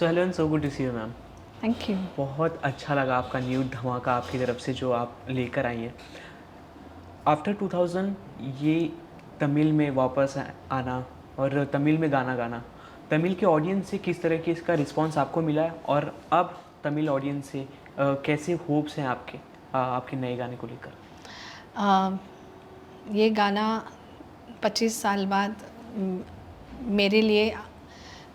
So hello and so good to see you ma'am. Thank you. बहुत अच्छा लगा आपका न्यू धमाका आपकी तरफ से जो आप लेकर आई हैं। आफ्टर 2000 ये तमिल में वापस आना और तमिल में गाना गाना, तमिल के ऑडियंस से किस तरह की इसका रिस्पांस आपको मिला है और अब तमिल ऑडियंस से कैसे होप्स हैं आपके आपके नए गाने को लेकर? अ, ये गाना 25 साल बाद मेरे लिए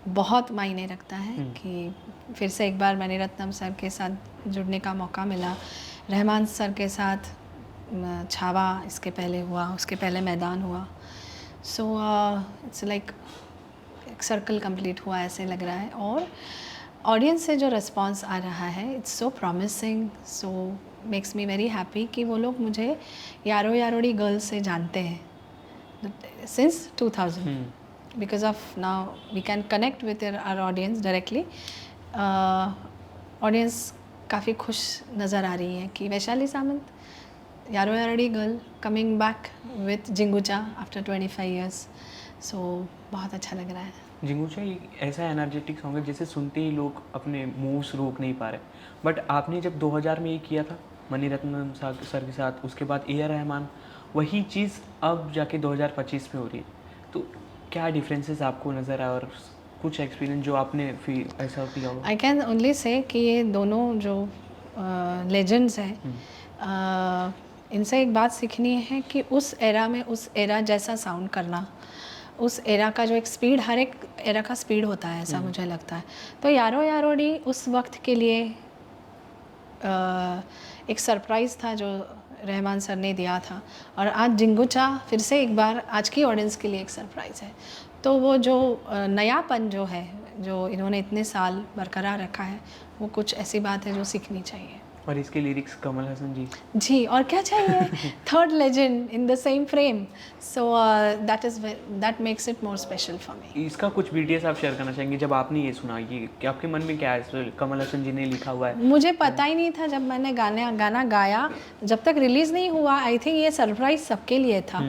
बहुत मायने रखता है कि फिर से एक बार मणिरत्नम सर के साथ जुड़ने का मौका मिला। रहमान सर के साथ छावा इसके पहले हुआ, उसके पहले मैदान हुआ। सो इट्स लाइक एक सर्कल कंप्लीट हुआ ऐसे लग रहा है। और ऑडियंस से जो रिस्पांस आ रहा है it's so promising, so makes me very happy कि वो लोग मुझे यारो यारोड़ी गर्ल से जानते हैं since 2000 because of now we can connect with our audience directly. Audience काफ़ी खुश नज़र आ रही है कि वैशाली सामंत यारो यारोड़ी गर्ल कमिंग बैक विथ जिंगूचा आफ्टर 25 years. सो बहुत अच्छा लग रहा है। जिंगूचा एक ऐसा एनर्जेटिक सॉन्ग है जिसे सुनते ही लोग अपने मूव्स रोक नहीं पा रहे। बट आपने जब 2000 में ये किया था मणिरत्नम सर के साथ, उसके बाद ए आर रहमान, वही चीज़ अब जाके 2025 में हो रही है। तो क्या डिफरेंसेस आपको नज़र आए और कुछ एक्सपीरियंस जो आपने फील ऐसा किया हो? आई कैन ओनली से कि ये दोनों जो लेजेंड्स हैं, इनसे एक बात सीखनी है कि उस एरा में उस एरा जैसा साउंड करना, उस एरा का जो एक स्पीड, हर एक एरा का स्पीड होता है ऐसा मुझे लगता है। तो यारो यारोड़ी उस वक्त के लिए एक सरप्राइज़ था जो रहमान सर ने दिया था, और आज जिंगूचा फिर से एक बार आज की ऑडियंस के लिए एक सरप्राइज़ है। तो वो जो नयापन जो है, जो इन्होंने इतने साल बरकरार रखा है, वो कुछ ऐसी बात है जो सीखनी चाहिए। और इसके लिरिक्स कमल हसन जी। जी, और क्या चाहिए? Third legend in the same frame, so that makes it more special for me. इसका कुछ बीटीएस आप शेयर करना चाहेंगे जब आपने ये सुना, ये कि आपके मन में क्या है? कमल हसन जी ने लिखा हुआ है। मुझे पता ही नहीं था जब मैंने गाना गाया, जब तक रिलीज़ नहीं हुआ। आई थिंक ये सरप्राइज़ सबके लिए था।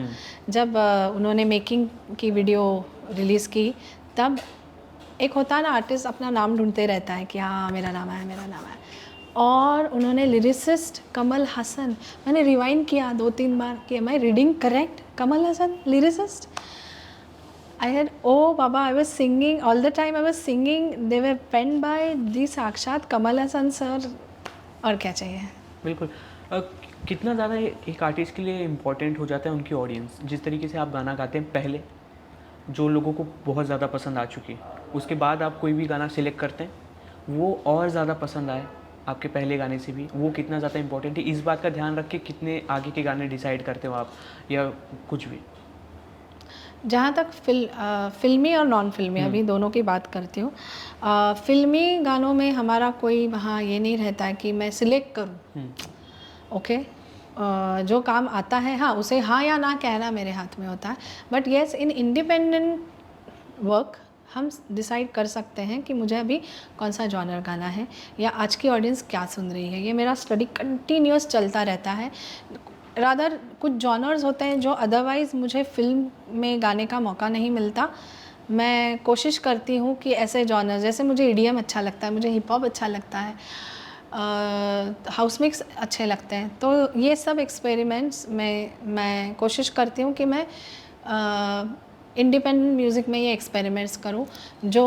जब उन्होंने मेकिंग की वीडियो रिलीज़ की, तब एक होता है ना, आर्टिस्ट अपना नाम ढूंढते रहता है कि हाँ मेरा नाम है, मेरा नाम है। और उन्होंने लिरिसिस्ट कमल हसन, मैंने रिवाइंड किया 2-3 बार कि am I reading correct, Kamal Haasan lyricist. I had, oh Baba, I was singing all the time. I was singing. They were penned by the साक्षात कमल हसन सर। और क्या चाहिए? बिल्कुल। कितना ज़्यादा एक आर्टिस्ट के लिए इम्पोर्टेंट हो जाता है उनकी ऑडियंस। जिस तरीके से आप गाना गाते हैं पहले, जो लोगों को बहुत ज़्यादा पसंद आ चुकी है, उसके बाद आप कोई भी गाना सिलेक्ट करते हैं, वो और ज़्यादा पसंद आए आपके पहले गाने से भी, वो कितना ज़्यादा इम्पोर्टेंट है। इस बात का ध्यान रख के कितने आगे के गाने डिसाइड करते हो आप, या कुछ भी? जहाँ तक फिल्मी और नॉन फिल्मी, अभी दोनों की बात करती हूँ। फिल्मी गानों में हमारा कोई वहाँ ये नहीं रहता है कि मैं सिलेक्ट करूँ। ओके, जो काम आता है, हाँ, उसे हाँ या ना कहना मेरे हाथ में होता है। But yes, in independent work हम डिसाइड कर सकते हैं कि मुझे अभी कौन सा जॉनर गाना है, या आज की ऑडियंस क्या सुन रही है। ये मेरा स्टडी कंटिन्यूस चलता रहता है। रादर कुछ जॉनर्स होते हैं जो अदरवाइज़ मुझे फिल्म में गाने का मौका नहीं मिलता। मैं कोशिश करती हूँ कि ऐसे जॉनर्स, जैसे मुझे ईडीएम अच्छा लगता है, मुझे हिप हॉप अच्छा लगता है, हाउस मिक्स अच्छे लगते हैं। तो ये सब एक्सपेरिमेंट्स में मैं कोशिश करती हूँ कि मैं इंडिपेंडेंट म्यूज़िक में ये एक्सपेरिमेंट्स करूँ जो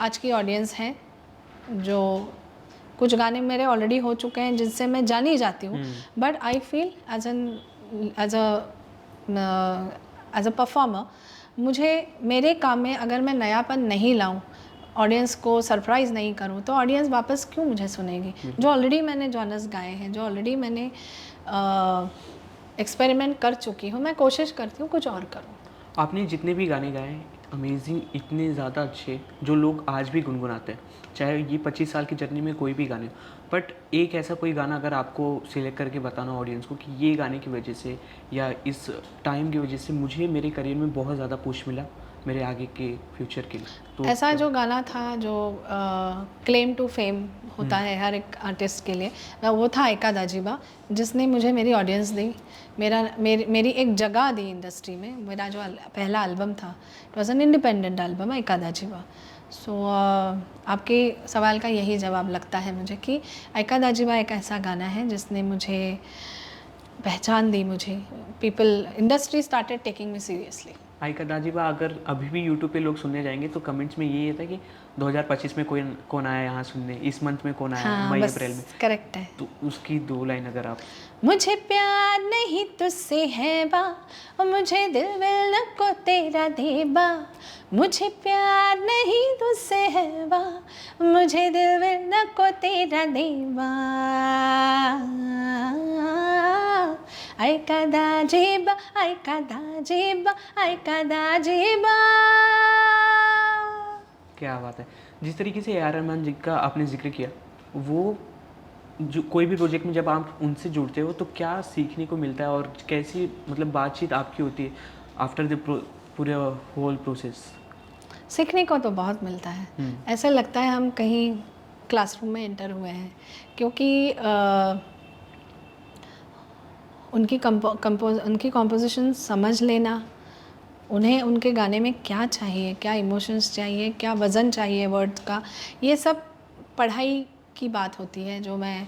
आज की ऑडियंस है। जो कुछ गाने मेरे ऑलरेडी हो चुके हैं जिनसे मैं जानी जाती हूँ, but I feel as a performer, मुझे मेरे काम में अगर मैं नयापन नहीं लाऊं, ऑडियंस को सरप्राइज़ नहीं करूं, तो ऑडियंस वापस क्यों मुझे सुनेगी? जो ऑलरेडी मैंने जॉनर्स गाए हैं, जो ऑलरेडी मैंने एक्सपेरिमेंट कर चुकी हूँ, मैं कोशिश करती हूँ कुछ और करूँ। आपने जितने भी गाने गाए अमेजिंग, इतने ज़्यादा अच्छे जो लोग आज भी गुनगुनाते हैं, चाहे ये 25 साल की जर्नी में कोई भी गाने। बट एक ऐसा कोई गाना अगर आपको सिलेक्ट करके बताना ऑडियंस को कि ये गाने की वजह से या इस टाइम की वजह से मुझे मेरे करियर में बहुत ज़्यादा पुश मिला मेरे आगे के फ्यूचर के लिए, तो ऐसा जो गाना था जो क्लेम टू फेम होता है हर एक आर्टिस्ट के लिए, वो था एकादाजीबा, जिसने मुझे मेरी ऑडियंस दी, मेरी एक जगह दी इंडस्ट्री में। मेरा जो पहला एल्बम था, it was an independent album एकादाजीबा। सो आपके सवाल का यही जवाब लगता है मुझे कि आयका दाजीबा एक ऐसा गाना है जिसने मुझे पहचान दी मुझे. People industry started taking me seriously. आयका दाजीबा अगर अभी भी यूट्यूब पे लोग सुनने जाएंगे तो कमेंट्स में यही था कि 2025 में कोई कौन आया यहाँ सुनने, इस मंथ में कौन आया, हाँ मई बस अप्रैल में. करेक्ट है. तो उसकी 2 लाइन अगर आप. मुझे प्यार नहीं तुझसे है बा, और मुझे दिल मिल न को तेरा देबा. मुझे प्यार नहीं तुझसे है बा, मुझे दिल मिल न को तेरा देबा. आयका दाजीबा, आयका दाजीबा, आयका दाजीबा. क्या बात है. जिस तरीके से ए.आर. रहमान जी का आपने जिक्र किया, वो जो कोई भी प्रोजेक्ट में जब आप उनसे जुड़ते हो तो क्या सीखने को मिलता है और कैसी मतलब बातचीत आपकी होती है आफ्टर द पूरे होल प्रोसेस. सीखने को तो बहुत मिलता है. ऐसा लगता है हम कहीं क्लासरूम में एंटर हुए हैं, क्योंकि उनकी कंपोजिशन समझ लेना, उन्हें उनके गाने में क्या चाहिए, क्या इमोशंस चाहिए, क्या वज़न चाहिए वर्ड्स का, ये सब पढ़ाई की बात होती है जो मैं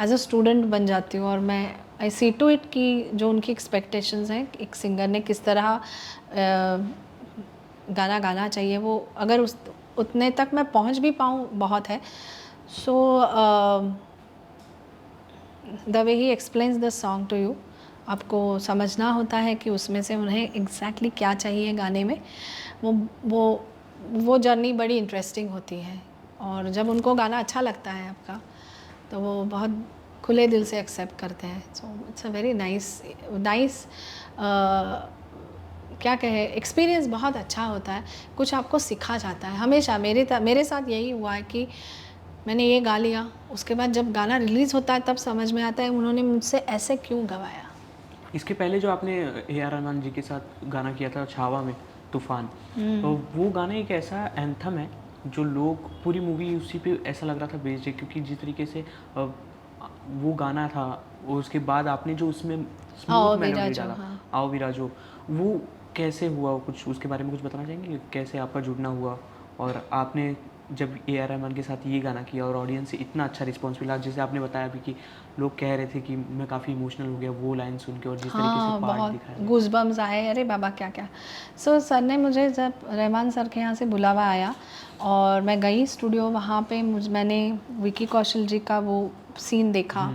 एज अ स्टूडेंट बन जाती हूँ. और मैं आई सी टू इट कि जो उनकी एक्सपेक्टेशंस हैं एक सिंगर ने किस तरह गाना गाना चाहिए, वो अगर उतने तक मैं पहुँच भी पाऊँ बहुत है. So the way he explains the song to you, आपको समझना होता है कि उसमें से उन्हें एग्जैक्टली क्या चाहिए गाने में. वो जर्नी बड़ी इंटरेस्टिंग होती है. और जब उनको गाना अच्छा लगता है आपका तो वो बहुत खुले दिल से एक्सेप्ट करते हैं. So it's a very nice क्या कहे एक्सपीरियंस. बहुत अच्छा होता है, कुछ आपको सिखा जाता है. हमेशा मेरे साथ यही हुआ है कि मैंने ये गा लिया, उसके बाद जब गाना रिलीज़ होता है तब समझ में आता है उन्होंने मुझसे ऐसे क्यों गवाया. इसके पहले जो आपने ए.आर. रहमान जी के साथ गाना किया था छावा में, तूफान, तो वो गाना एक ऐसा एंथम है जो लोग पूरी मूवी उसी पे ऐसा लग रहा था बेस्ड है, क्योंकि जिस तरीके से वो गाना था और उसके बाद आपने जो उसमें स्मूथ मेलोडी डाला, आओ विराजो, वो कैसे हुआ, कुछ उसके बारे में कुछ बताना चाहेंगे, कैसे आपका जुड़ना हुआ और आपने जब ए.आर. रहमान के साथ ये गाना किया और ऑडियंस से इतना अच्छा रिस्पॉन्स मिला, जैसे आपने बताया अभी कि लोग कह रहे थे कि मैं काफ़ी इमोशनल हो गया वो लाइन सुन के और जिस तरीके से पार्ट दिखाया, गूज़बम्स आए, अरे बाबा क्या क्या. सो सर ने मुझे जब रहमान सर के यहाँ से बुलावा आया और मैं गई स्टूडियो, वहाँ पे मैंने विकी कौशल जी का वो सीन देखा,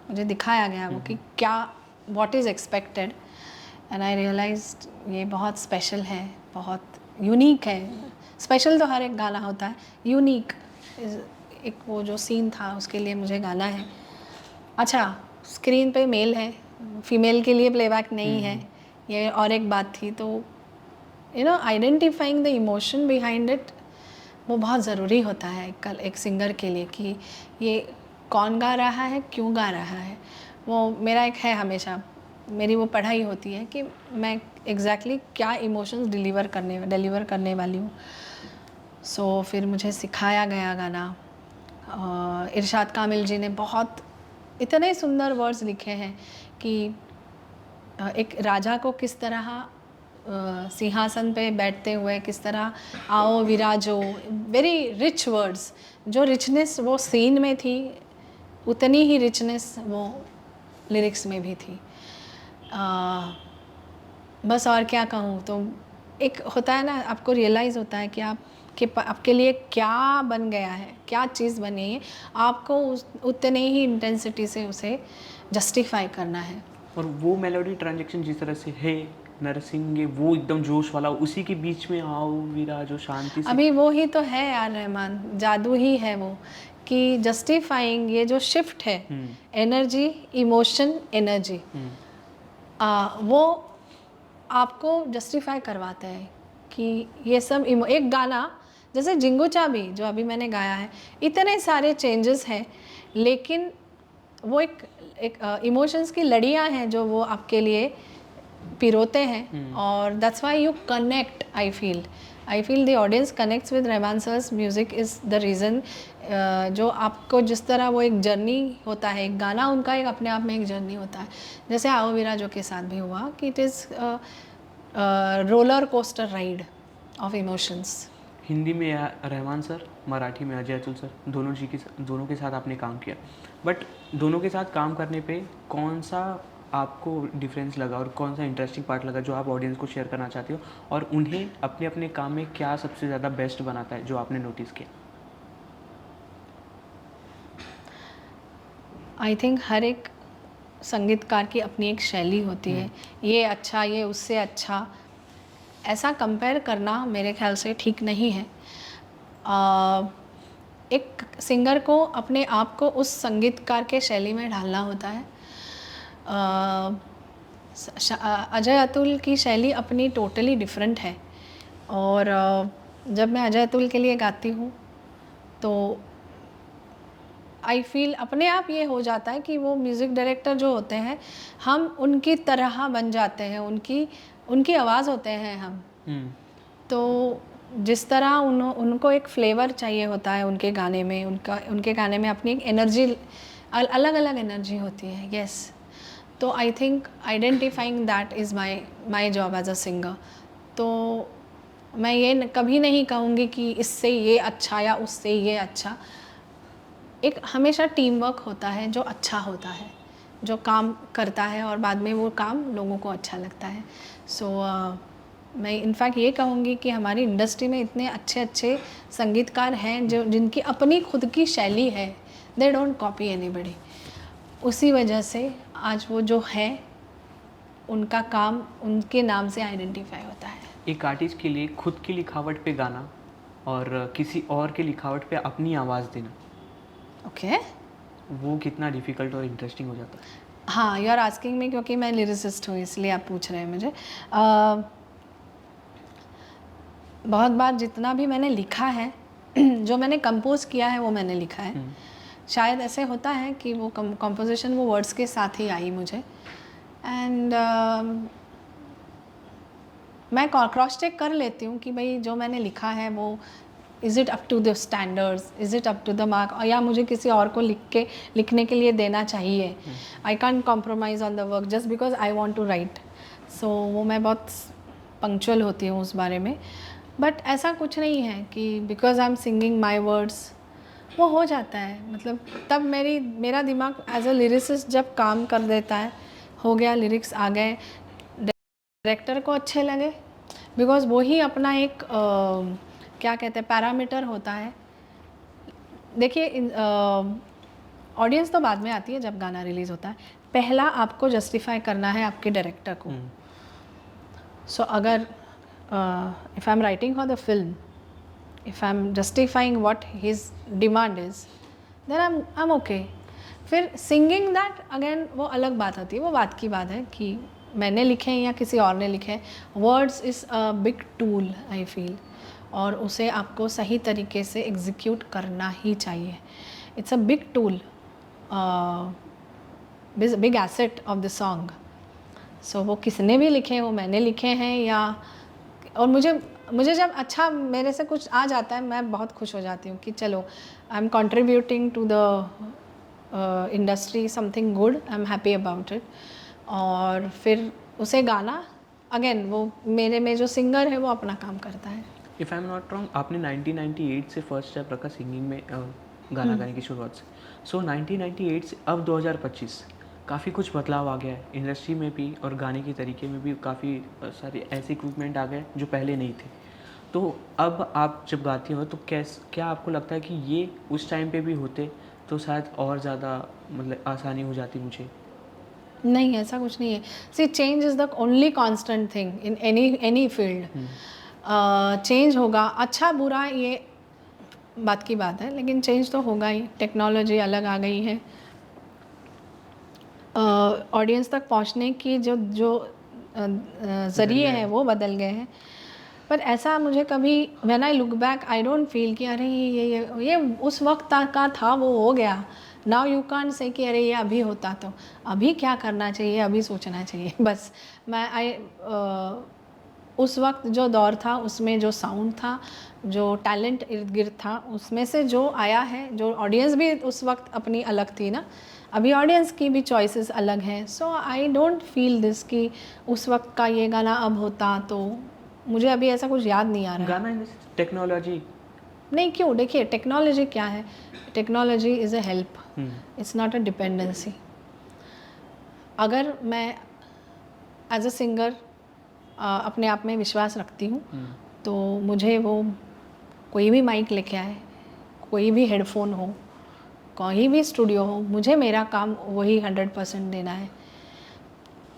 मुझे दिखाया गया वो कि क्या what is expected, and I realised ये बहुत स्पेशल है, बहुत यूनिक है. स्पेशल तो हर एक गाना होता है, यूनिक एक वो जो सीन था उसके लिए मुझे गाना है. अच्छा, स्क्रीन पे मेल है, फीमेल के लिए प्लेबैक नहीं है, ये और एक बात थी. तो you know identifying the emotion behind it वो बहुत ज़रूरी होता है एक सिंगर के लिए, कि ये कौन गा रहा है, क्यों गा रहा है. वो मेरा एक है, हमेशा मेरी वो पढ़ाई होती है कि मैं एग्जैक्टली क्या इमोशंस डिलीवर करने वाली हूँ. सो फिर मुझे सिखाया गया गाना. इरशाद कामिल जी ने बहुत इतने सुंदर वर्ड्स लिखे हैं कि एक राजा को किस तरह सिंहासन पे बैठते हुए किस तरह आओ विराजो, वेरी रिच वर्ड्स. जो रिचनेस वो सीन में थी उतनी ही रिचनेस वो लिरिक्स में भी थी. बस और क्या कहूँ. तो एक होता है ना, आपको रियलाइज़ होता है कि आपके लिए क्या बन गया है, क्या चीज़ बन गई है, आपको उतने ही इंटेंसिटी से उसे जस्टिफाई करना है. और वो मेलोडी ट्रांजेक्शन जिस तरह से है नरसिंह, वो एकदम जोश वाला, उसी के बीच में आओ विराजो शांति से. अभी वो ही तो है यार रहमान, जादू ही है वो कि जस्टिफाइंग ये जो शिफ्ट है, एनर्जी, इमोशन, एनर्जी, वो आपको जस्टिफाई करवाते हैं कि ये सब एक गाना जैसे जिंगुचा भी जो अभी मैंने गाया है, इतने सारे चेंजेस हैं, लेकिन वो एक इमोशंस की लड़ियाँ हैं जो वो आपके लिए पिरोते हैं. और that's why you connect. I feel the audience connects with Rahman sir's music is the reason. जो आपको जिस तरह वो एक जर्नी होता है, एक गाना उनका एक अपने आप में एक जर्नी होता है. जैसे आओ विराजो के साथ भी हुआ कि it is roller coaster ride of emotions. Hindi में रहमान सर, मराठी में अजय अतुल सर, दोनों के साथ आपने काम किया, बट दोनों के साथ काम करने पे कौन सा आपको डिफरेंस लगा और कौन सा इंटरेस्टिंग पार्ट लगा जो आप ऑडियंस को शेयर करना चाहते हो, और उन्हें अपने अपने काम में क्या सबसे ज़्यादा बेस्ट बनाता है जो आपने नोटिस किया? आई थिंक हर एक संगीतकार की अपनी एक शैली होती है, ये अच्छा, ये उससे अच्छा, ऐसा कंपेयर करना मेरे ख्याल से ठीक नहीं है। एक सिंगर को अपने आप को उस संगीतकार के शैली में ढालना होता है। अजय अतुल की शैली अपनी टोटली डिफरेंट है, और जब मैं अजय अतुल के लिए गाती हूँ तो आई फील अपने आप ये हो जाता है कि वो म्यूज़िक डायरेक्टर जो होते हैं, हम उनकी तरह बन जाते हैं, उनकी आवाज़ होते हैं हम। तो जिस तरह उनको एक फ्लेवर चाहिए होता है उनके गाने में, उनके गाने में अपनी एक एनर्जी, अलग अलग एनर्जी होती है। यस, तो I think identifying that is my job as a singer. तो मैं ये कभी नहीं कहूँगी कि इससे ये अच्छा या उससे ये अच्छा। एक हमेशा टीम वर्क होता है जो अच्छा होता है, जो काम करता है और बाद में वो काम लोगों को अच्छा लगता है। सो मैं इनफैक्ट ये कहूँगी कि हमारी इंडस्ट्री में इतने अच्छे अच्छे संगीतकार हैं जो जिनकी अपनी खुद की शैली है, दे डोंट कॉपी एनीबडी। उसी वजह से आज वो जो है उनका काम उनके नाम से आइडेंटिफाई होता है। एक आर्टिस्ट के लिए खुद की लिखावट पे गाना और किसी और के लिखावट पे अपनी आवाज़ देना, ओके, वो कितना डिफ़िकल्ट और इंटरेस्टिंग हो जाता है? हाँ, यू आर आस्किंग मी क्योंकि मैं लिरिसिस्ट हूँ इसलिए आप पूछ रहे हैं मुझे। बहुत बार जितना भी मैंने लिखा है जो मैंने कंपोज किया है वो मैंने लिखा है। शायद ऐसे होता है कि वो कंपोजिशन वो वर्ड्स के साथ ही आई मुझे, एंड मैं क्रॉस चेक कर लेती हूँ कि भाई जो मैंने लिखा है वो is it up to the standards, is it up to the mark, या मुझे किसी और को लिखने के लिए देना चाहिए। I can't compromise on the work just because I want to write. So वो मैं बहुत पंक्चुअल होती हूँ उस बारे में। बट ऐसा कुछ नहीं है कि because I am singing my words वो हो जाता है। मतलब तब मेरा दिमाग एज अ लिरिसिस्ट जब काम कर देता है, हो गया, लिरिक्स आ गए, डायरेक्टर को अच्छे लगे, बिकॉज वो ही अपना एक क्या कहते हैं पैरामीटर होता है। देखिए ऑडियंस तो बाद में आती है जब गाना रिलीज़ होता है, पहला आपको जस्टिफाई करना है आपके डायरेक्टर को। सो अगर if I'm writing for the film, if I'm justifying what his demand is, then I'm okay. फिर singing that again वो अलग बात होती है, वो बात की बात है कि मैंने लिखे हैं या किसी और ने लिखे हैं। Words is a big tool I feel, और उसे आपको सही तरीके से एग्जीक्यूट करना ही चाहिए। It's a big tool, big asset of the song. So वो किसने भी लिखे, वो मैंने लिखे हैं या, और मुझे जब अच्छा मेरे से कुछ आ जाता है मैं बहुत खुश हो जाती हूँ कि चलो I am contributing to the industry something good, I am happy about it. और फिर उसे गाना अगेन वो मेरे में जो सिंगर है वो अपना काम करता है। If I am not wrong, आपने 1998 से फर्स्ट स्टेप रखा सिंगिंग में, गाना गाने की शुरुआत से। सो 1998 से अब 2025 काफ़ी कुछ बदलाव आ गया है इंडस्ट्री में भी, और गाने के तरीके में भी काफ़ी सारे ऐसे इक्विपमेंट आ गए जो पहले नहीं थे। तो अब आप जब गाती हो तो क्या आपको लगता है कि ये उस टाइम पे भी होते तो शायद और ज़्यादा मतलब आसानी हो जाती मुझे? नहीं, ऐसा कुछ नहीं है। See, change is the only constant thing in any field. Change होगा, अच्छा बुरा ये बात की बात है, लेकिन चेंज तो होगा ही। टेक्नोलॉजी अलग आ गई है, ऑडियंस तक पहुंचने की जो ज़रिए हैं वो बदल गए हैं। पर ऐसा मुझे कभी when I look back I don't feel कि अरे ये उस वक्त का था, वो हो गया। नाउ यू कांट से कि अरे ये अभी होता तो अभी क्या करना चाहिए, अभी सोचना चाहिए। बस मैं उस वक्त जो दौर था उसमें जो साउंड था, जो टैलेंट इर्द गिर्द था, उसमें से जो आया है, जो ऑडियंस भी उस वक्त अपनी अलग थी ना, अभी ऑडियंस की भी चॉइसेस अलग हैं। सो आई डोंट फील दिस कि उस वक्त का ये गाना अब होता तो मुझे अभी ऐसा कुछ याद नहीं आ रहा है। गाना इन टेक्नोलॉजी नहीं, क्यों, देखिए टेक्नोलॉजी क्या है, technology is a help, it's not a dependency. अगर मैं एज अ सिंगर अपने आप में विश्वास रखती हूँ, तो मुझे वो कोई भी माइक लेके आए, कोई भी हेडफोन हो, कोई भी स्टूडियो हो, मुझे मेरा काम वही 100% देना है।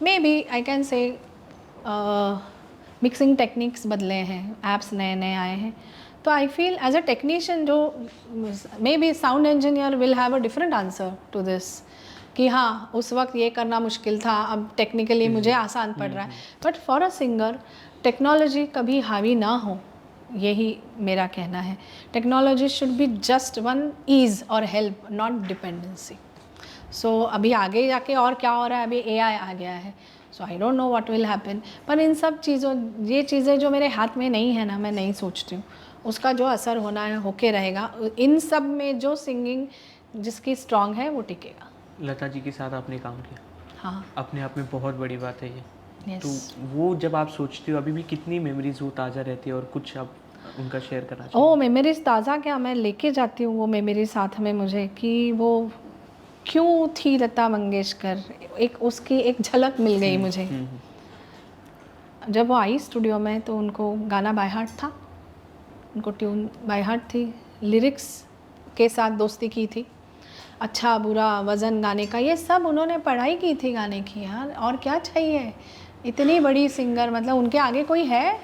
Maybe I can say mixing techniques बदले हैं, ऐप्स नए नए आए हैं, तो I feel as a technician जो maybe sound engineer will have a different answer to this, कि हाँ उस वक्त ये करना मुश्किल था, अब टेक्निकली मुझे आसान पड़ रहा है। But for a singer technology कभी हावी ना हो, यही मेरा कहना है। Technology should be just one ease और हेल्प, नॉट डिपेंडेंसी। सो अभी आगे जाके और क्या हो रहा है, अभी एआई आ गया है, so I don't know what will happen. पर इन सब चीज़ों, ये चीज़ें जो मेरे हाथ में नहीं है ना, मैं नहीं सोचती हूँ उसका जो असर होना है होके रहेगा। इन सब में जो सिंगिंग जिसकी स्ट्रांग है वो टिकेगा। लता जी के साथ आपने काम किया, हाँ, अपने आप में बहुत बड़ी बात है ये। तो यस। वो जब आप सोचते हो अभी भी कितनी मेमोरीज वो ताज़ा रहती है, और कुछ आप उनका शेयर करना ओ चाहिए? मेमोरीज ताज़ा क्या, मैं लेके जाती हूँ वो मेमोरी साथ में मुझे, कि वो क्यों थी लता मंगेशकर, एक उसकी एक झलक मिल गई मुझे। जब वो आई स्टूडियो में तो उनको गाना बाय हार्ट था, उनको ट्यून बाय हार्ट थी, लिरिक्स के साथ दोस्ती की थी, अच्छा बुरा वज़न गाने का ये सब उन्होंने पढ़ाई की थी गाने की यार, और क्या चाहिए। इतनी बड़ी सिंगर, मतलब उनके आगे कोई है?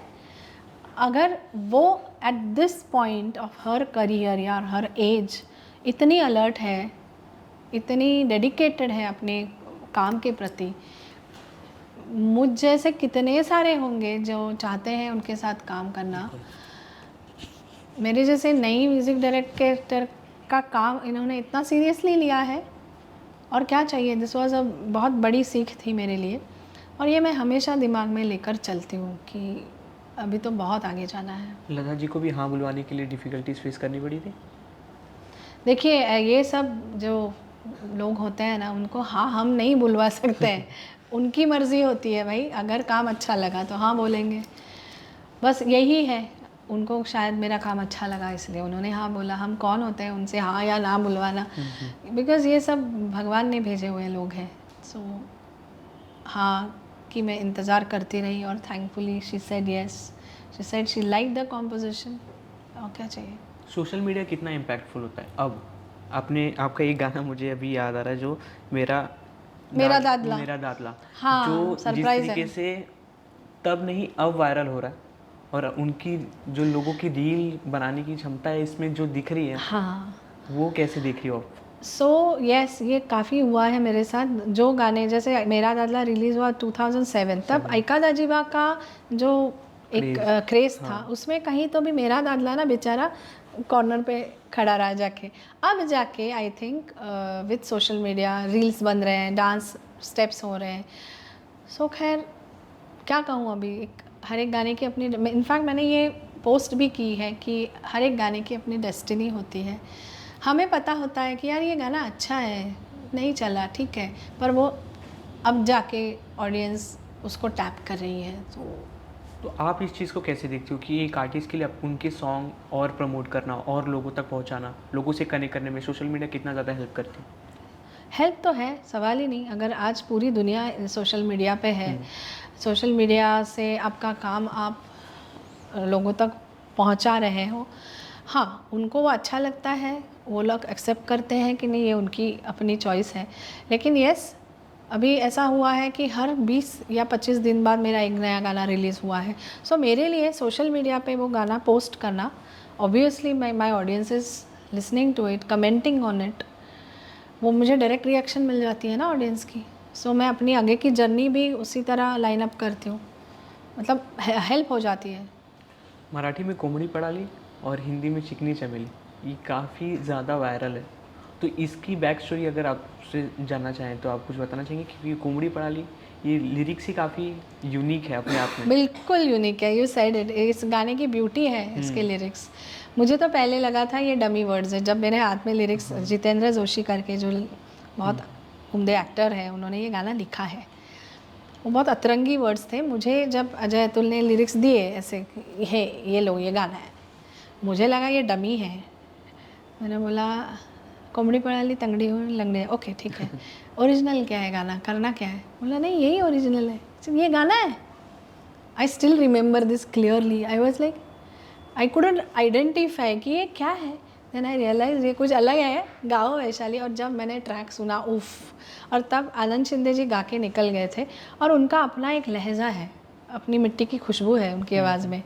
अगर वो at this point of her career या हर एज इतनी अलर्ट है, इतनी डेडिकेटेड है अपने काम के प्रति, मुझ जैसे कितने सारे होंगे जो चाहते हैं उनके साथ काम करना। मेरे जैसे नई म्यूज़िक डायरेक्टर का काम इन्होंने इतना सीरियसली लिया है, और क्या चाहिए। दिस वाज अ बहुत बड़ी सीख थी मेरे लिए, और ये मैं हमेशा दिमाग में लेकर चलती हूँ कि अभी तो बहुत आगे जाना है। लता जी को भी हाँ बुलवाने के लिए डिफ़िकल्टीज फेस करनी पड़ी थी? देखिए ये सब जो लोग होते हैं ना, उनको हाँ हम नहीं बुलवा सकते हैं, उनकी मर्ज़ी होती है भाई, अगर काम अच्छा लगा तो हाँ बोलेंगे, बस यही है। उनको शायद मेरा काम अच्छा लगा इसलिए उन्होंने हाँ बोला। हम कौन होते हैं उनसे हाँ या ना बुलवाना, बिकॉज़ ये सब भगवान ने भेजे हुए लोग हैं। सो हाँ, कि मैं इंतज़ार करती रही, और thankfully she said yes, she said she like the composition, और क्या चाहिए। सोशल मीडिया कितना इम्पैक्टफुल होता है अब? आपने आपका एक गाना मुझे अभी याद आ रहा है, जो मेरा दादला, मेरा दादला, हाँ जो जिस सरप्राइज़ तरीके है। से तब नहीं अब वायरल हो रहा है, और उनकी जो लोगों की रील बनाने की क्षमता है इसमें जो दिख रही है, हाँ, वो कैसे देख रही हो आप? सो यस, ये काफ़ी हुआ है मेरे साथ। जो गाने जैसे मेरा दादला रिलीज़ हुआ 2007, तब आइका दाजीबा का जो एक क्रेज, क्रेज़ था, हाँ। उसमें कहीं तो भी मेरा दादला ना बेचारा कॉर्नर पे खड़ा रहा जाके। अब जाके I think with social media reels बन रहे हैं, डांस स्टेप्स हो रहे हैं। सो खैर क्या कहूँ, अभी एक हर एक गाने की अपनी, इनफैक्ट मैंने ये पोस्ट भी की है कि हर एक गाने की अपनी डेस्टिनी होती है। हमें पता होता है कि यार ये गाना अच्छा है, नहीं चला ठीक है, पर वो अब जाके ऑडियंस उसको टैप कर रही है। तो आप इस चीज़ को कैसे देखते हो कि एक आर्टिस्ट के लिए उनके सॉन्ग और प्रमोट करना और लोगों तक पहुंचाना, लोगों से कनेक्ट करने में सोशल मीडिया कितना ज़्यादा हेल्प करती है? हेल्प तो है, सवाल ही नहीं। अगर आज पूरी दुनिया सोशल मीडिया पे है, सोशल मीडिया से आपका काम आप लोगों तक पहुंचा रहे हो, हाँ उनको वो अच्छा लगता है, वो लोग एक्सेप्ट करते हैं कि नहीं, ये उनकी अपनी चॉइस है। लेकिन यस, अभी ऐसा हुआ है कि हर 20 या 25 दिन बाद मेरा एक नया गाना रिलीज़ हुआ है। सो मेरे लिए सोशल मीडिया पे वो गाना पोस्ट करना, obviously my audience is listening to it, commenting on it, वो मुझे डायरेक्ट रिएक्शन मिल जाती है ना ऑडियंस की। सो मैं अपनी आगे की जर्नी भी उसी तरह लाइन अप करती हूँ, मतलब हेल्प हो जाती है। मराठी में कोमड़ी पड़ाली और हिंदी में चिकनी चमेली, ये काफ़ी ज़्यादा वायरल है। तो इसकी बैक स्टोरी अगर आपसे जानना चाहें तो आप कुछ बताना चाहेंगे? क्योंकि कोमड़ी पड़ाली ये लिरिक्स ही काफ़ी यूनिक है अपने आप में। बिल्कुल यूनिक है, यू सेड इट, इस गाने की ब्यूटी है इसके लिरिक्स। मुझे तो पहले लगा था ये डमी वर्ड्स है, जब मेरे हाथ में लिरिक्स, जितेंद्र जोशी करके जो बहुत उम्दे एक्टर है, उन्होंने ये गाना लिखा है। वो बहुत अतरंगी वर्ड्स थे। मुझे जब अजय अतुल ने लिरिक्स दिए ऐसे, ये लो ये गाना है, मुझे लगा ये डमी है। मैंने बोला कॉमेडी पढ़ाली तंगड़ी हो लंगड़े, ओके ठीक है, ओरिजिनल क्या है गाना, करना क्या है? बोला नहीं यही ओरिजिनल है, ये गाना है। I still remember this clearly. I was like I couldn't identify कि ये क्या है। देन आई रियलाइज ये कुछ अलग है, गाओ वैशाली। और जब मैंने ट्रैक सुना उफ, और तब आनंद शिंदे जी गा के निकल गए थे। और उनका अपना एक लहजा है, अपनी मिट्टी की खुशबू है उनकी आवाज़ में।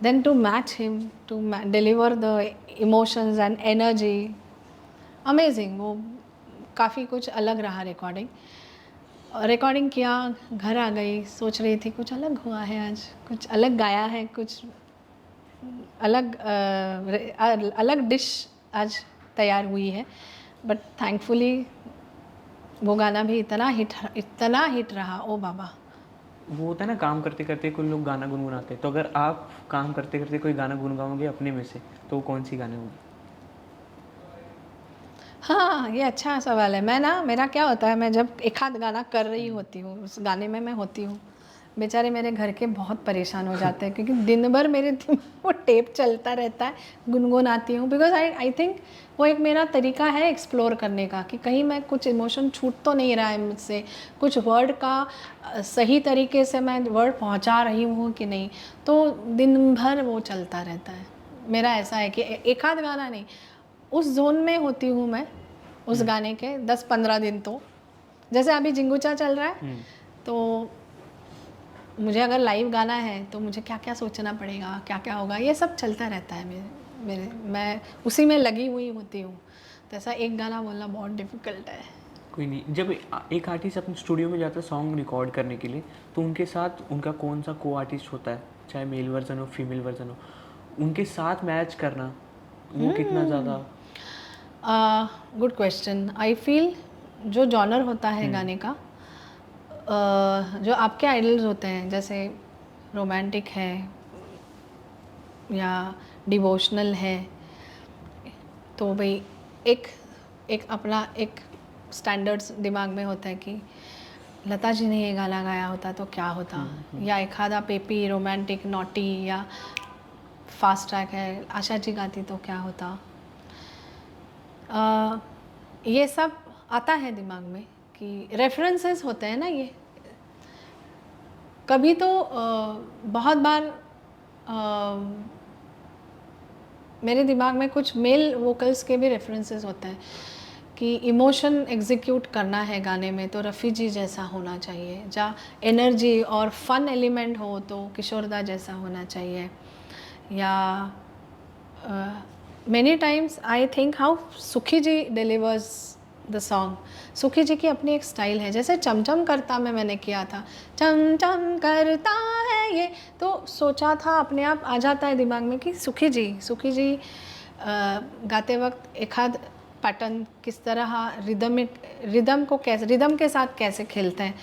Then to match him, to deliver the emotions and energy, amazing. वो काफ़ी कुछ अलग रहा रिकॉर्डिंग किया, घर आ गई, सोच रही थी कुछ अलग हुआ है आज, कुछ अलग गाया है, कुछ अलग डिश आज तैयार हुई है। बट थैंकफुली वो गाना भी इतना हिट रहा, ओ बाबा। वो होता है ना, काम करते करते कोई लोग गाना गुनगुनाते हैं, तो अगर आप काम करते करते कोई गाना गुनगुनाओगे अपने में से, तो वो कौन सी गाने होगी? हाँ, ये अच्छा सवाल है। मेरा क्या होता है, मैं जब एक आध गाना कर रही होती हूँ, उस गाने में मैं होती हूँ, बेचारे मेरे घर के बहुत परेशान हो जाते हैं क्योंकि दिन भर मेरे वो टेप चलता रहता है, गुनगुनाती हूँ। बिकॉज आई थिंक वो एक मेरा तरीका है एक्सप्लोर करने का, कि कहीं मैं कुछ इमोशन छूट तो नहीं रहा है मुझसे, कुछ वर्ड का सही तरीके से मैं वर्ड पहुँचा रही हूँ कि नहीं। तो दिन भर वो चलता रहता है। मेरा ऐसा है कि एक आध गाना नहीं, उस जोन में होती हूँ मैं उस गाने के 10-15 दिन। तो जैसे अभी जिंगुचा चल रहा है, तो मुझे अगर लाइव गाना है तो मुझे क्या क्या सोचना पड़ेगा, क्या क्या होगा, ये सब चलता रहता है मेरे मैं उसी में लगी हुई होती हूँ। तो ऐसा एक गाना बोलना बहुत डिफ़िकल्ट है। कोई नहीं, जब एक आर्टिस्ट अपने स्टूडियो में जाता है सॉन्ग रिकॉर्ड करने के लिए, तो उनके साथ उनका कौन सा को आर्टिस्ट होता है, चाहे मेल वर्जन हो फीमेल वर्जन हो, उनके साथ मैच करना वो कितना ज़्यादा? Good question. आई फील जो जॉनर होता है गाने का, जो आपके आइडल्स होते हैं, जैसे रोमांटिक है या डिवोशनल है, तो भाई एक अपना एक स्टैंडर्ड्स दिमाग में होता है कि लता जी ने ये गाना गाया होता तो क्या होता, या एक आधा पेपी रोमांटिक नॉटी या फास्ट ट्रैक है आशा जी गाती तो क्या होता। ये सब आता है दिमाग में कि रेफरेंसेस होते हैं ना। ये कभी तो बहुत बार मेरे दिमाग में कुछ मेल वोकल्स के भी रेफरेंसेस होते हैं कि इमोशन एग्जीक्यूट करना है गाने में तो रफ़ी जी जैसा होना चाहिए, जहाँ एनर्जी और फन एलिमेंट हो तो किशोरदा जैसा होना चाहिए। या many times I think how सुखी जी delivers the song। सुखी जी की अपनी एक स्टाइल है, जैसे चमचम करता में मैंने किया था, चमचम करता है ये, तो सोचा था अपने आप आ जाता है दिमाग में कि सुखी जी गाते वक्त एक आध पैटर्न किस तरह रिदम को कैसे, रिदम के साथ कैसे खेलते हैं,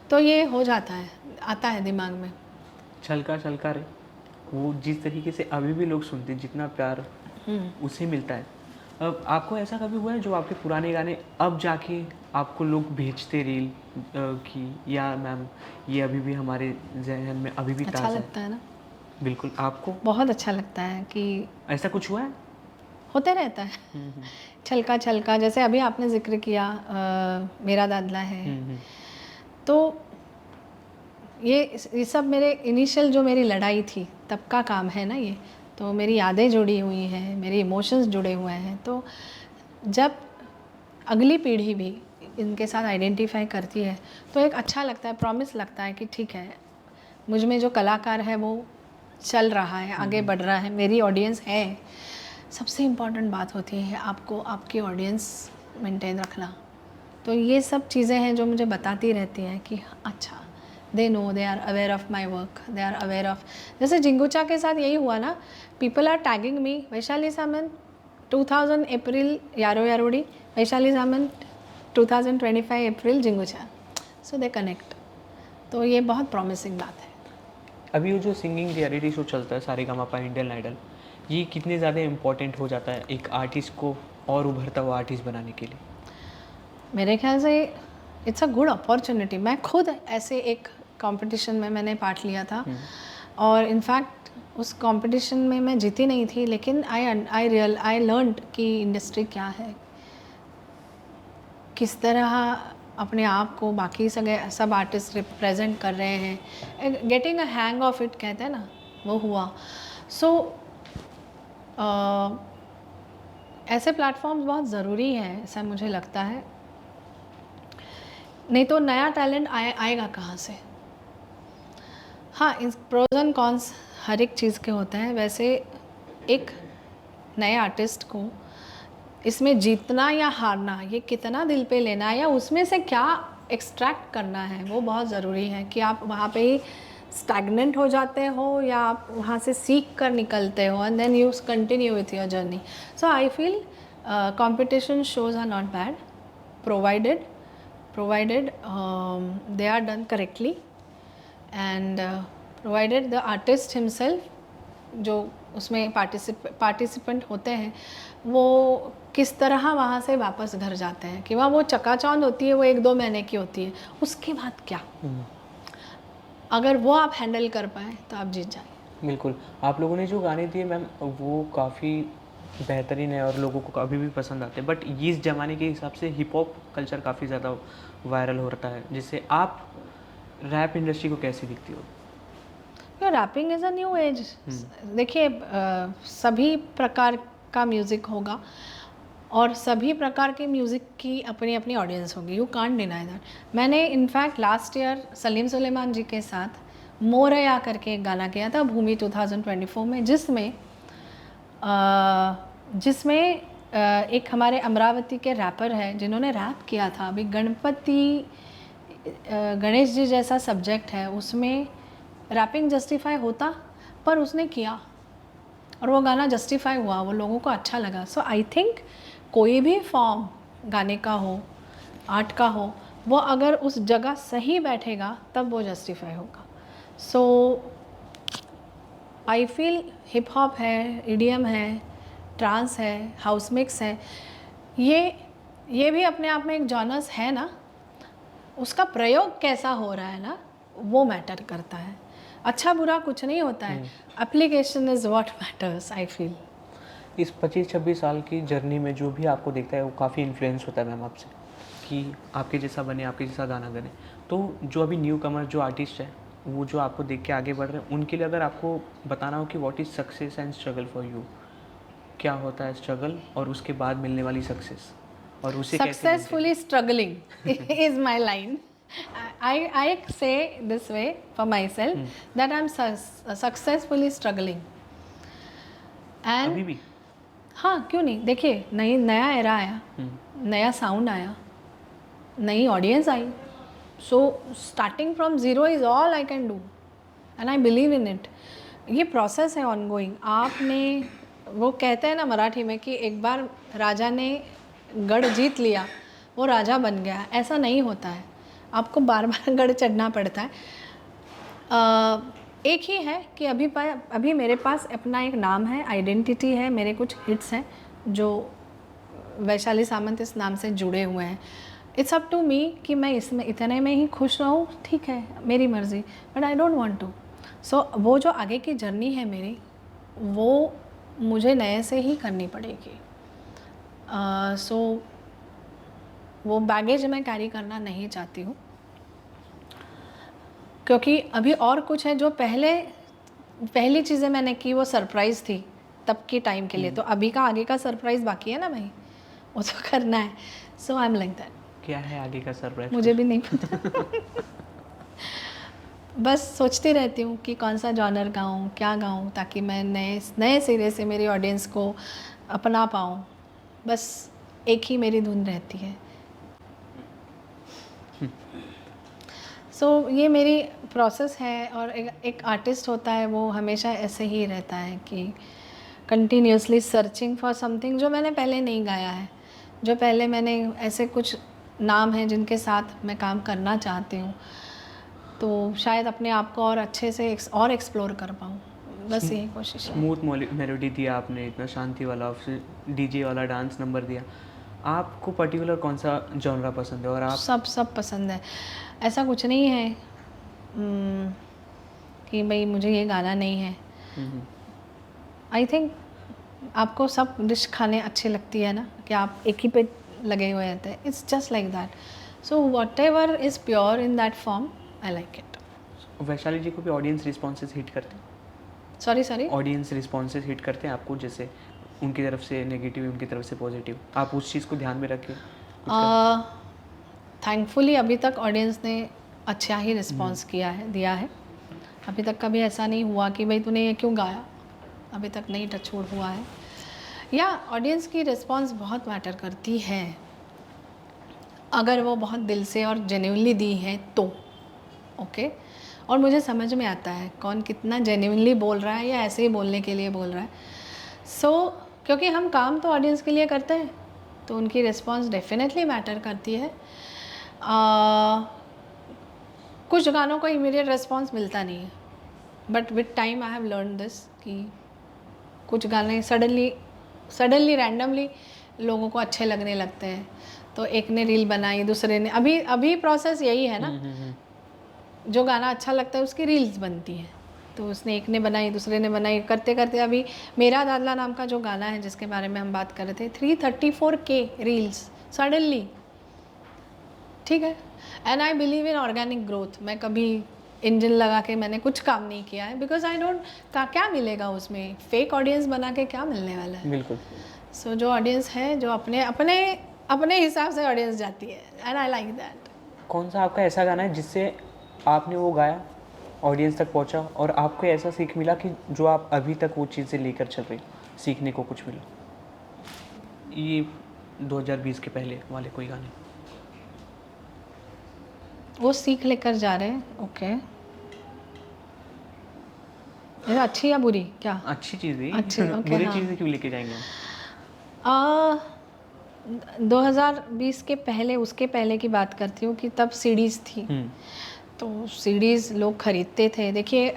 तो ये हो जाता है, आता है दिमाग में। छलका छलका रे, वो जिस तरीके से अभी भी लोग सुनते हैं, जितना प्यार उसे मिलता है। अब आपको ऐसा कभी हुआ है जो आपके पुराने गाने अब जाके आपको लोग भेजते रील कि या मैम ये अभी भी हमारे जहन में अभी भी अच्छा ताज़ा लगता है ना? बिल्कुल। आपको बहुत अच्छा लगता है कि ऐसा कुछ हुआ है? होते रहता है। छलका छलका, जैसे अभी आपने जिक्र किया मेरा दादला है, तो ये सब मेरे इनिशियल जो मेरी लड़ाई थी तब का काम है ना ये, तो मेरी यादें जुड़ी हुई हैं, मेरे इमोशंस जुड़े हुए हैं। तो जब अगली पीढ़ी भी इनके साथ आइडेंटिफाई करती है तो एक अच्छा लगता है, प्रॉमिस लगता है कि ठीक है, मुझ में जो कलाकार है वो चल रहा है, आगे बढ़ रहा है, मेरी ऑडियंस है। सबसे इम्पॉर्टेंट बात होती है आपको आपकी ऑडियंस मेंटेन रखना। तो ये सब चीज़ें हैं जो मुझे बताती रहती हैं कि अच्छा, they know, they are aware of my work, they are aware of. जैसे जिंगुचा के साथ यही हुआ ना, people are tagging me, Vaishali Samant 2000 अप्रैल यारो यारोड़ी, वैशाली सामंत 2025 अप्रैल जिंगुचा, सो दे कनेक्ट। तो ये बहुत प्रॉमिसिंग बात है। अभी वो जो सिंगिंग रियलिटी शो चलता है सारेगामापा इंडियन आइडल, ये कितने ज़्यादा इम्पोर्टेंट हो जाता है एक आर्टिस्ट को और उभरता हुआ आर्टिस्ट बनाने के लिए? मेरे ख्याल से इट्स अ गुड अपॉर्चुनिटी। मैं खुद ऐसे एक कंपटीशन में मैंने पार्ट लिया था और इनफैक्ट उस कंपटीशन में मैं जीती नहीं थी, लेकिन आई लर्नड कि इंडस्ट्री क्या है, किस तरह अपने आप को बाकी सब आर्टिस्ट रिप्रेजेंट कर रहे हैं, getting a hang of it कहते हैं ना, वो हुआ। सो ऐसे प्लेटफॉर्म्स बहुत ज़रूरी हैं, ऐसा मुझे लगता है, नहीं तो नया टैलेंट आएगा कहाँ से। हाँ, इन प्रोज एंड कॉन्स हर एक चीज़ के होते हैं। वैसे एक नए आर्टिस्ट को इसमें जीतना या हारना, ये कितना दिल पे लेना है या उसमें से क्या एक्सट्रैक्ट करना है, वो बहुत ज़रूरी है कि आप वहाँ पे ही स्टैग्नेंट हो जाते हो या आप वहाँ से सीख कर निकलते हो and then you continue with your journey. So I feel competition shows are not bad provided they are done correctly and provided the artist himself, जो उसमें पार्टिसिपेंट होते हैं, वो किस तरह वहाँ से वापस घर जाते हैं, कि वहाँ वो चकाचौंध होती है, वो 1-2 महीने की होती है, उसके बाद क्या, अगर वो आप हैंडल कर पाए तो आप जीत जाए। बिल्कुल, आप लोगों ने जो गाने दिए मैम वो काफ़ी बेहतरीन है और लोगों को अभी भी पसंद आते हैं, बट इस ज़माने के हिसाब से हिप हॉप कल्चर काफ़ी ज़्यादा वायरल हो रहा है, जिससे आप रैप इंडस्ट्री को कैसे दिखती हो? Rapping is a new age. देखिए सभी प्रकार का म्यूज़िक होगा और सभी प्रकार के म्यूज़िक की अपनी अपनी ऑडियंस होगी, यू कांट डिनाई दैट। मैंने in fact last year Salim Sulaiman ji के साथ मोरया करके एक गाना किया था भूमि 2024 में, जिसमें एक हमारे अमरावती के रैपर हैं जिन्होंने रैप किया था। अभी गणेश जी जैसा सब्जेक्ट है, उसमें रैपिंग जस्टिफाई होता, पर उसने किया और वो गाना जस्टिफाई हुआ, वो लोगों को अच्छा लगा। सो आई थिंक कोई भी फॉर्म गाने का हो, आर्ट का हो, वो अगर उस जगह सही बैठेगा तब वो जस्टिफाई होगा। सो आई फील हिप हॉप है, ईडीएम है, ट्रांस है, हाउस मिक्स है, ये भी अपने आप में एक जॉनर्स है ना, उसका प्रयोग कैसा हो रहा है ना, वो मैटर करता है। अच्छा बुरा कुछ नहीं होता है, application is what matters I feel. इस 25-26 साल की जर्नी में जो भी आपको देखता है वो काफ़ी इन्फ्लुएंस होता है मैम आपसे, कि आपके जैसा बने, आपके जैसा गाना बने। तो जो अभी न्यू कमर जो आर्टिस्ट है, वो जो आपको देख के आगे बढ़ रहे हैं, उनके लिए अगर आपको बताना हो कि what is success and struggle for you, क्या होता है स्ट्रगल और उसके बाद मिलने वाली सक्सेस, और उसे successfully struggling is my line. I say this way for myself that I'm successfully struggling and अभी भी हाँ, क्यों नहीं। देखिए नया एरा आया, नया साउंड आया, नई audience I, so starting from zero is all I can do and I believe in it. ये प्रोसेस है ऑनगोइंग। आपने, वो कहते हैं ना मराठी में कि एक बार राजा ने गढ़ जीत लिया, वो राजा बन गया, ऐसा नहीं होता है, आपको बार बार गढ़ चढ़ना पड़ता है। एक ही है कि अभी मेरे पास अपना एक नाम है, आइडेंटिटी है, मेरे कुछ हिट्स हैं जो वैशाली सामंत इस नाम से जुड़े हुए हैं। इट्स अप टू मी कि मैं इसमें इतने में ही खुश रहूँ, ठीक है, मेरी मर्ज़ी, but I don't want to. So वो जो आगे की जर्नी है मेरी, वो मुझे नए से ही करनी पड़ेगी। सो वो बैगेज मैं कैरी करना नहीं चाहती हूँ, क्योंकि अभी और कुछ है जो पहली चीज़ें मैंने की वो सरप्राइज़ थी तब के टाइम के लिए, तो अभी का आगे का सरप्राइज़ बाकी है ना भाई, वो तो करना है। So I am like that. क्या है आगे का सरप्राइज? मुझे भी नहीं पता बस सोचती रहती हूँ कि कौन सा जॉनर गाऊँ, क्या गाऊँ, ताकि मैं नए सिरे से मेरी ऑडियंस को अपना पाऊँ। बस एक ही मेरी धुन रहती है। सो ये मेरी प्रोसेस है। और एक आर्टिस्ट होता है वो हमेशा ऐसे ही रहता है कि कंटिन्यूसली सर्चिंग फॉर समथिंग जो मैंने पहले नहीं गाया है, जो पहले मैंने ऐसे कुछ नाम हैं जिनके साथ मैं काम करना चाहती हूँ, तो शायद अपने आप को और अच्छे से और एक्सप्लोर कर पाऊँ, बस यही कोशिश है। स्मूथ मेलोडी दिया आपने, इतना शांति वाला, फिर डीजे वाला डांस नंबर दिया। आपको पर्टिकुलर कौन सा जॉनरा पसंद है और आप सब पसंद है, ऐसा कुछ नहीं है कि भाई मुझे ये गाना नहीं है। हम्म, आई थिंक आपको सब डिश खाने अच्छी लगती है ना, कि आप एक ही पे लगे हुए रहते हैं। It's just like that, so whatever is pure in that form I like it. Vaishali ji को भी ऑडियंस रिस्पॉन्सेज हिट करते हैं? सॉरी ऑडियंस रिस्पॉन्सेज हिट करते हैं आपको, जैसे उनकी तरफ से नेगेटिव, उनकी तरफ से पॉजिटिव, आप उस चीज़ को ध्यान में रखें? थैंकफुली अभी तक ऑडियंस ने अच्छा ही रिस्पॉन्स दिया है। अभी तक कभी ऐसा नहीं हुआ कि भाई तूने ये क्यों गाया, अभी तक नहीं टचवुड हुआ है। या ऑडियंस की रिस्पॉन्स बहुत मैटर करती है, अगर वो बहुत दिल से और जेन्युइनली दी है तो ओके। और मुझे समझ में आता है कौन कितना जेन्युइनली बोल रहा है या ऐसे ही बोलने के लिए बोल रहा है। सो क्योंकि हम काम तो ऑडियंस के लिए करते हैं, तो उनकी रिस्पॉन्स डेफिनेटली मैटर करती है। कुछ गानों को इमीडिएट रिस्पॉन्स मिलता नहीं है, but with time I have learn this कि कुछ गाने सडनली रैंडमली लोगों को अच्छे लगने लगते हैं। तो एक ने रील बनाई, दूसरे ने, अभी प्रोसेस यही है ना, जो गाना अच्छा लगता है उसकी रील्स बनती हैं। तो उसने एक ने बनाई, दूसरे ने बनाई, करते करते अभी मेरा दादला नाम का जो गाना है जिसके बारे में हम बात कर रहे थे, 334K रील्स सडनली, ठीक है। And I believe in organic growth. मैं कभी इंजन लगा के मैंने कुछ काम नहीं किया है, बिकॉज आई डोंट, क्या मिलेगा उसमें, फेक ऑडियंस बना के क्या मिलने वाला है। बिल्कुल। सो जो ऑडियंस है, जो अपने हिसाब से ऑडियंस जाती है, एंड आई लाइक दैट। कौन सा आपका ऐसा गाना है जिससे आपने वो गाया, ऑडियंस तक पहुंचा और आपको ऐसा सीख मिला कि जो आप अभी तक वो चीज़ें लेकर चल रही, सीखने को कुछ मिला? ये 2020 के पहले वाले कोई गाने? वो सीख लेकर जा रहे हैं, ओके। ये अच्छी या बुरी? क्या अच्छी चीज़ है। अच्छी, ओके, बुरी हाँ। चीज़ें क्यों लेके जाएंगे हम? 2020 के पहले, उसके पहले की बात करती हूँ कि तब सीडीज़ थी। तो सीडीज़ लोग ख़रीदते थे। देखिए,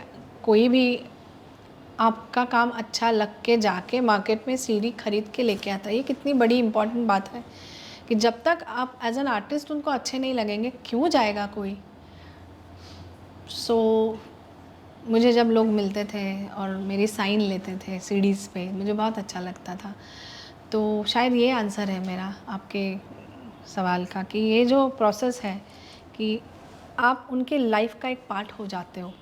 कोई भी आपका काम अच्छा लग के जाके मार्केट में सीडी ख़रीद के लेके आता है, ये कितनी बड़ी इम्पॉर्टेंट बात है कि जब तक आप एज एन आर्टिस्ट उनको अच्छे नहीं लगेंगे, क्यों जाएगा कोई। सो मुझे जब लोग मिलते थे और मेरी साइन लेते थे सीडीज़ पे, मुझे बहुत अच्छा लगता था। तो शायद ये आंसर है मेरा आपके सवाल का, कि ये जो प्रोसेस है कि आप उनके लाइफ का एक पार्ट हो जाते हो,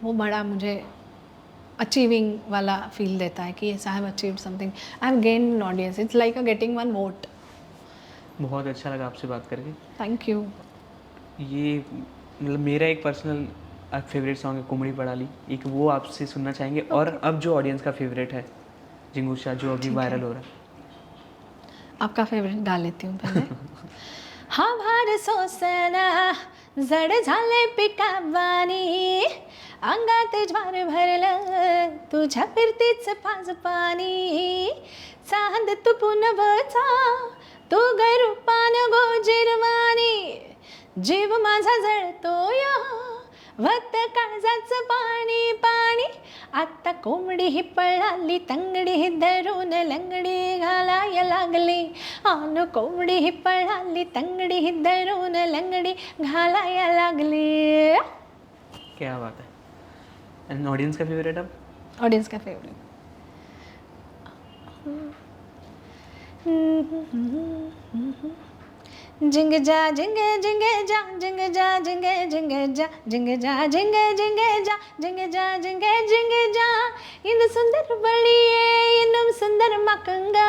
वो बड़ा मुझे अचीविंग वाला फील देता है कि yes, I have achieved something, I have gained an audience, it's like a getting one vote। बहुत अच्छा लगा आपसे बात करके। Thank you. ये मतलब मेरा एक पर्सनल फेवरेट सॉन्ग है कुमड़ी पड़ाली, एक वो आपसे सुनना चाहेंगे। और अब जो ऑडियंस का फेवरेट है जिंगू शाह, जो अभी वायरल हो रहा है, आपका फेवरेट गा लेती हूँ पहले। हा भार सोसना जड झाले पिकावानी, अंगात ज्वार भरलं तुझ्या फिरतीच पाज पाणी, चांद तू पुनवचा तू गरुपान गोजिरवाणी, जीव माझा जळतो या वत काळजाचं पाणी पाणी, आता कोंबडी ही पळाली तंगडी ही धरून लंगडी घालाय लागली, आन कोंबडी ही पळाली तंगडी ही धरून लंगडी घालाय लागली। क्या बात है। एंड ऑडियंस का फेवरेट अब? ऑडियंस का फेवरेट जिंग जा जिंगे जिंगे जा जिंग जा जिंगे जिंगे जा जिंग जा जिंगे जिंगे जा जिंग जा जिंगे जिंगे जा, इंद सुंदर बड़िये इन्नुम सुंदर मकंगा,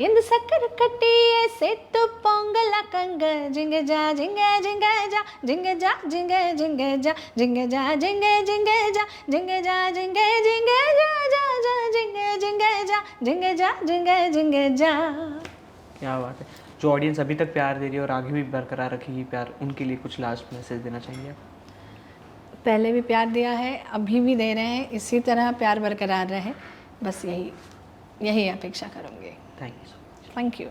इंद सक्कर कट्टिये सेतु पोंगला कंग, जिंग जा जिंगे जिंगे जा जिंग जा जिंगे जिंगे जा जिंग जा जिंगे जिंगे जा जिंग जा जिंगे जिंगे जा जा जा जिंगे जिंगे जा जिंग जा जिंगे जिंगे जा। क्या बात है। जो ऑडियंस अभी तक प्यार दे रही है और आगे भी बरकरार रखेगी प्यार, उनके लिए कुछ लास्ट मैसेज देना चाहेंगे आप? पहले भी प्यार दिया है, अभी भी दे रहे हैं, इसी तरह प्यार बरकरार रहे, बस यही अपेक्षा करूँगी। Thank you. Thank you.